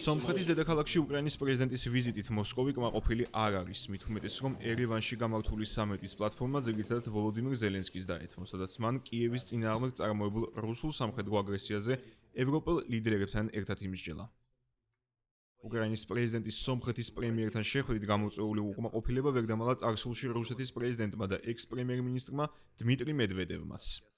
სომხეთის დედაქალაქში უკრაინის პრეზიდენტის ვიზიტით მოსკოვი კმაყოფილი არ არის. მით უმეტეს, რომ ერევანში გამართული სამეტის პლატფორმა ძირითადად ვოლოდიმირ ზელენსკის დაეთმო, სადაც მან კიევის წინააღმდეგ წარმოებულ რუსულ სამხედრო აგრესიაზე ევროპელ ლიდერებთან ერთად იმსჯელა. უკრაინის პრეზიდენტის სომხეთის პრემიერთან შეხვედრით გამოწვეული უკმაყოფილება ვერ დამალა წარსულში რუსეთის პრეზიდენტმა და ექს-პრემიერ-მინისტრმა დმიტრი მედვედევმაც.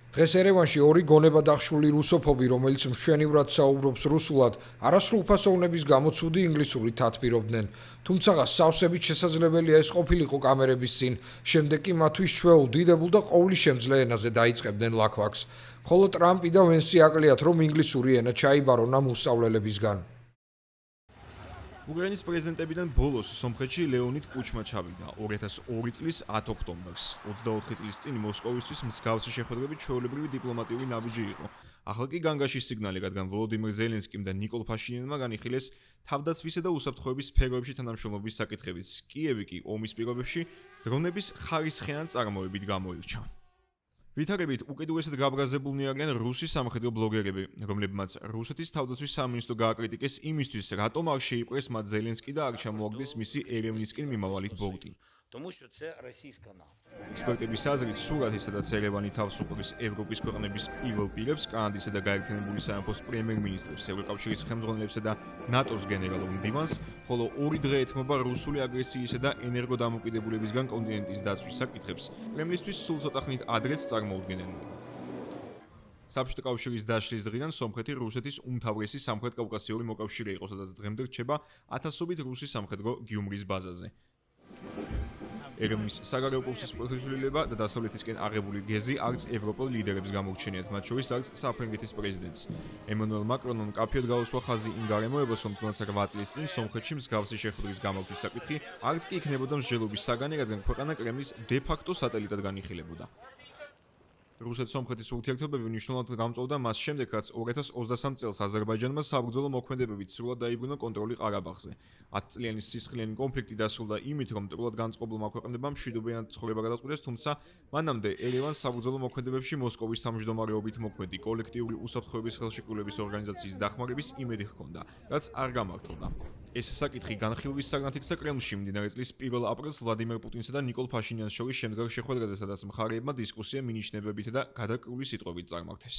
დღეს ერევანში ორი გონება დახშული რუსოფობი, რომელიც მშვენივრად საუბრობს რუსულად, არასრულ ფასოვნების გამო ცუდი ინგლისურით ათბირობდნენ. თუმცა სავსებით შესაძლებელია ეს ყოფილიყო კამერების წინ, შემდეგ კი მათთვის ჩვეულ, დიდებულ და ყოვლისშემძლე ენაზე დაიწყებდნენ ლაქლაქს. ხოლო ტრამპი და ვენსი აკლიათ, რომ ინგლისური ენა ჩაიბარონა მოსწავლელებისგან. უკრაინის პრეზიდენტებიდან ბოლოს სომხეთში ლეონიდ კუჩმა ჩავიდა 2002 წლის 10 ოქტომბერს. 24 წლის წინ მოსკოვისთვის მსგავსი შეხვედრები ჩვეულებრივი დიპლომატიური ნაბიჯი იყო. ახლა კი განგაშის სიგნალი, რადგან ვოლოდიმირ ზელენსკიმ და ნიკოლ ფაშინიანმა განიხილეს თავდაცვისა და უსაფრთხოების სფეროებში თანამშრომლობის საკითხებიც. კიევი კი ომის პირობებში დრონების ხარისხიან წარმოებით გამოირჩა. ვითარებით უკიდურესად გაბრაზებულნი არიან რუსი სამხედრო ბლოგერები, რომლებმაც რუსეთის თავდაცვის სამინისტრო გააკრიტიკეს იმისთვის, რატომ არ შეიპყრეს მათ ზელენსკი და არ ჩამოაგდეს მისი ერევნისკენ მიმავალით ბორტი. ექსპერტების აზრით, სურათი, სადაც ერევანი თავს უყრის ევროპის ქვეყნების პირველ პირებს, კანადისა და გაერთიანებული სამეფოს პრემიერ-მინისტრებს, ევროკავშირის ხელმძღვანელებსა და ნატოს გენერალურ მდივანს, ხოლო ორი დღე ეთმობა რუსული აგრესიისა და ენერგოდამოკიდებულებისგან კონტინენტის დაცვის საკითხებს. კრემლისთვის სულ ცოტა ხნით ადრეც წარმოუდგენელია. საბჭოთა კავშირის დაშლის დღიდან სომხეთი რუსეთის უმთავრესი სამხრეთ-კავკასიური მოკავშირე იყო, სადაც დღემდე რჩება ათასობით რუსი სამხედრო გიუმრის ბაზაზე. ერევნის საგარეო კურსის პროფესიულობა და დასავლეთისკენ აღებული გეზი არც ევროპელ ლიდერებს გამორჩენიათ, მათ შორის არც საფრანგეთის პრეზიდენტს. ემანუელ მაკრონმა მკაფიოდ გაუსვა ხაზი იმ გარემოებას, რომ თუნდაც 8 წლის წინ სომხეთში მსგავსი შეხვედრის გამართვის საკითხი არც კი იქნებოდა მსჯელობის საგანი, რადგან ქვეყანა კრემლის დე-ფაქტო სატელიტად განიხილებოდა. რუსეთ-სომხეთის ურთიერთობები მნიშვნელოვნად გამწვავდა მას შემდეგ, რაც 2023 წელს აზერბაიჯანმა საბრძოლო მოქმედებებით სრულად დაიბრუნა კონტროლი ყარაბაღზე. 10 წლიანი სისხლიანი კონფლიქტი დასრულდა იმით, რომ მტრულად განწყობილმა ქვეყნებამ მშვიდობიან ცხოვრება გადაწყვიტეს, თუმცა მანამდე ერევანს საბრძოლო მოქმედებებში მოსკოვის თავმჯდომარეობით მოქმედი კოლექტიური უსაფრთხოების ხელშეკრულების ორგანიზაციის დახმარების იმედი ჰქონდა, რაც არ გამართლდა. ეს საკითხი განხილვის საგნად იქცა კრემლში მიმდინარე წლის 1 აპრილს ვლადიმერ პუტინსა და ნიკოლ ფაშინიანს შორის შემდგარ შეხვედრაზე, სადაც მხარეებმა დისკუსია მინიშნებებით და გადაკრული სიტყვებით წარმართეს.